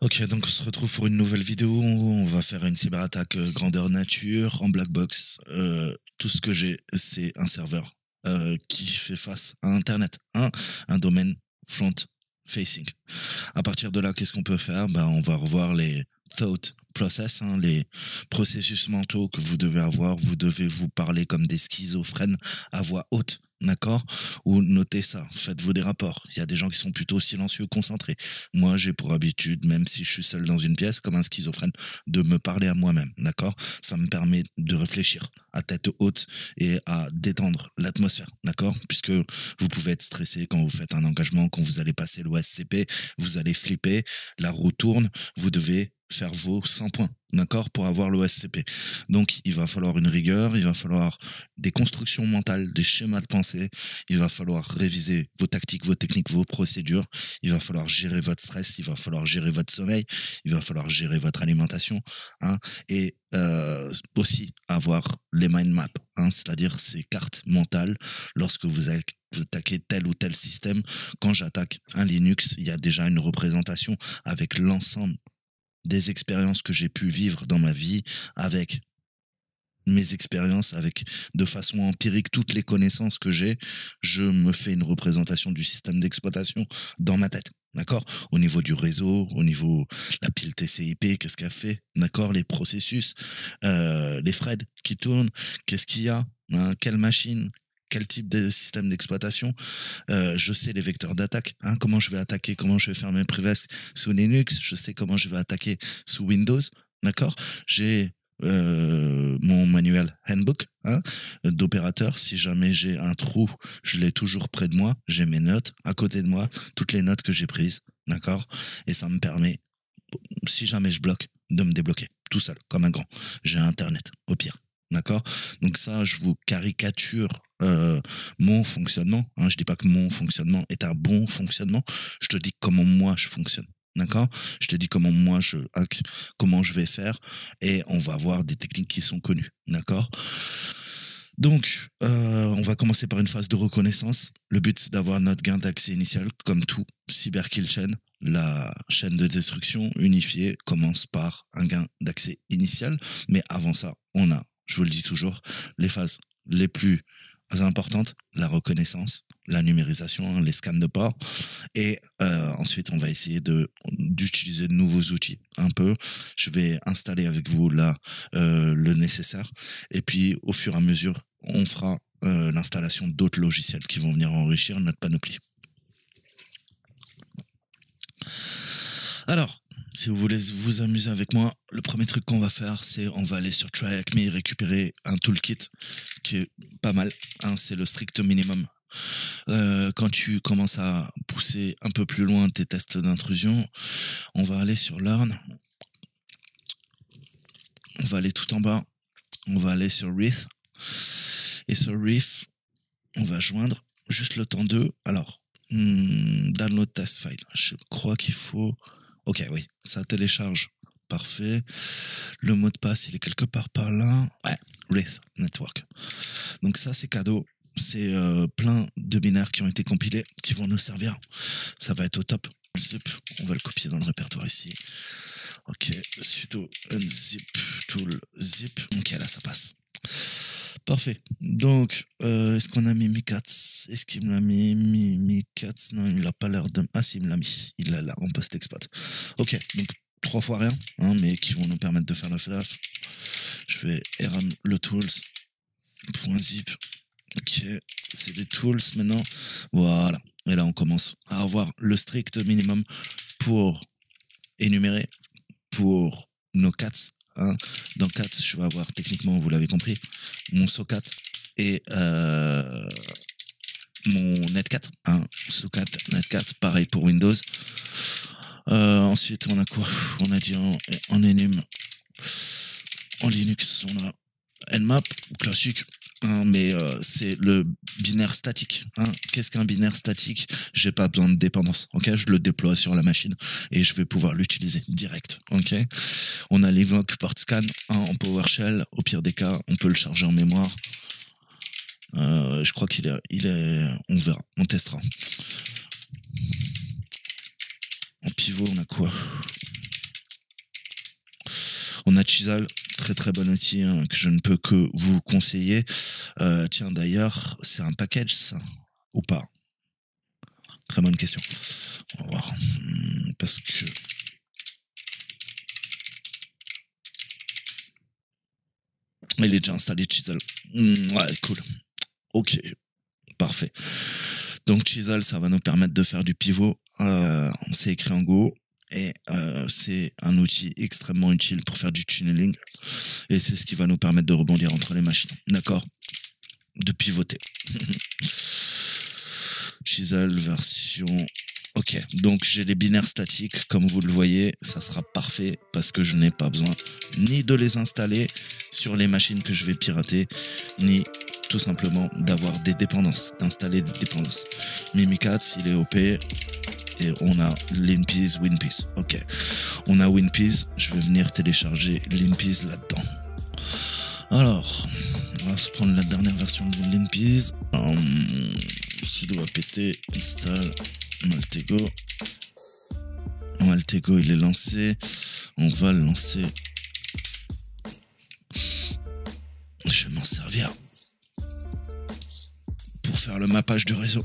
Ok, donc on se retrouve pour une nouvelle vidéo. On va faire une cyberattaque grandeur nature en black box. Tout ce que j'ai, c'est un serveur qui fait face à Internet, un domaine front facing. À partir de là, qu'est-ce qu'on peut faire? Ben, on va revoir les thought process, les processus mentaux que vous devez avoir. Vous devez vous parler comme des schizophrènes à voix haute. D'accord? Ou notez ça, faites-vous des rapports. Il y a des gens qui sont plutôt silencieux, concentrés. Moi, j'ai pour habitude, même si je suis seul dans une pièce, comme un schizophrène, de me parler à moi-même. D'accord? Ça me permet de réfléchir à tête haute et à détendre l'atmosphère. D'accord? Puisque vous pouvez être stressé quand vous faites un engagement, quand vous allez passer l'OSCP, vous allez flipper, la roue tourne, vous devez faire vos 100 points, d'accord, pour avoir l'OSCP. Donc, il va falloir une rigueur, il va falloir des constructions mentales, des schémas de pensée, il va falloir réviser vos tactiques, vos techniques, vos procédures, il va falloir gérer votre stress, il va falloir gérer votre sommeil, il va falloir gérer votre alimentation, et aussi avoir les mind maps, c'est-à-dire ces cartes mentales lorsque vous attaquez tel ou tel système. Quand j'attaque un Linux, il y a déjà une représentation avec l'ensemble des expériences que j'ai pu vivre dans ma vie, avec mes expériences, avec de façon empirique toutes les connaissances que j'ai, je me fais une représentation du système d'exploitation dans ma tête. D'accord? Au niveau du réseau, au niveau la pile TCP, qu'est-ce qu'elle fait? D'accord? Les processus, les threads qui tournent, qu'est-ce qu'il y a? Quelle machine? Quel type de système d'exploitation? Je sais les vecteurs d'attaque, comment je vais attaquer, comment je vais faire mes privesques sous Linux, je sais comment je vais attaquer sous Windows, d'accord? J'ai mon manuel handbook d'opérateur. Si jamais j'ai un trou, je l'ai toujours près de moi. J'ai mes notes à côté de moi, toutes les notes que j'ai prises, d'accord? Et ça me permet, si jamais je bloque, de me débloquer tout seul, comme un grand. J'ai Internet, au pire. D'accord? Donc ça, je vous caricature mon fonctionnement. Je dis pas que mon fonctionnement est un bon fonctionnement. Je te dis comment moi je fonctionne. D'accord? Je te dis comment moi je hack, comment je vais faire, et on va voir des techniques qui sont connues. D'accord? Donc, on va commencer par une phase de reconnaissance. Le but, c'est d'avoir notre gain d'accès initial, comme tout cyberkill chain. La chaîne de destruction unifiée commence par un gain d'accès initial. Mais avant ça, on a, je vous le dis toujours, les phases les plus importantes: la reconnaissance, la numérisation, les scans de port. Et ensuite, on va essayer d'utiliser de nouveaux outils un peu. Je vais installer avec vous là le nécessaire. Et puis, au fur et à mesure, on fera l'installation d'autres logiciels qui vont venir enrichir notre panoplie. Alors, si vous voulez vous amuser avec moi, le premier truc qu'on va faire, c'est on va aller sur TryHackMe, récupérer un toolkit qui est pas mal. C'est le strict minimum. Quand tu commences à pousser un peu plus loin tes tests d'intrusion, on va aller sur Learn. On va aller tout en bas. On va aller sur Reef. Et sur Reef, on va joindre juste le temps 2. Alors, download test file. Je crois qu'il faut... Ok, oui, ça télécharge. Parfait. Le mot de passe, il est quelque part par là. Ouais, Reef Network. Donc ça, c'est cadeau. C'est plein de binaires qui ont été compilés, qui vont nous servir. Ça va être au top. Zip, on va le copier dans le répertoire ici. Ok, sudo unzip tool zip. Ok, là, ça passe. Parfait. Donc, est-ce qu'on a mis Mimikatz? Est-ce qu'il me l'a mis? Mimikatz? Non, il n'a pas l'air de... Ah si, il me l'a mis. Il l'a là, en post-exploit. Ok, donc 3 fois rien, mais qui vont nous permettre de faire le flash. Je vais rm le tools. .zip. Ok, c'est des tools maintenant. Voilà. Et là, on commence à avoir le strict minimum pour énumérer, pour nos cats. Dans cats, je vais avoir techniquement, vous l'avez compris, mon socat et mon netcat. Socat, netcat, pareil pour Windows. Ensuite, on a quoi? On a dit en enum. En Linux, on a Nmap, classique. Mais c'est le binaire statique. Qu'est-ce qu'un binaire statique? J'ai pas besoin de dépendance. Ok, je le déploie sur la machine et je vais pouvoir l'utiliser direct. Ok, on a l'invoke port scan en PowerShell. Au pire des cas, on peut le charger en mémoire. Je crois qu'il est, on verra, on testera. En pivot, on a quoi? Chisel, très très bon outil hein, que je ne peux que vous conseiller. Tiens, d'ailleurs, c'est un package ça ou pas? Très bonne question. On va voir. Parce que il est déjà installé Chisel. Ouais, cool. Ok, parfait. Donc Chisel, ça va nous permettre de faire du pivot. C'est écrit en Go. Et c'est un outil extrêmement utile pour faire du tunneling. Et c'est ce qui va nous permettre de rebondir entre les machines. D'accord? De pivoter. Chisel version... Ok, donc j'ai les binaires statiques. Comme vous le voyez, ça sera parfait parce que je n'ai pas besoin ni de les installer sur les machines que je vais pirater, ni tout simplement d'avoir des dépendances, d'installer des dépendances. Mimikatz, il est OP. Et on a Linpiz, Winpiz. Ok. On a Winpiz. Je vais venir télécharger Linpiz là-dedans. Alors, on va se prendre la dernière version de Linpiz. Sudo apt install Maltego. Maltego, il est lancé. On va le lancer. Je vais m'en servir pour faire le mappage du réseau.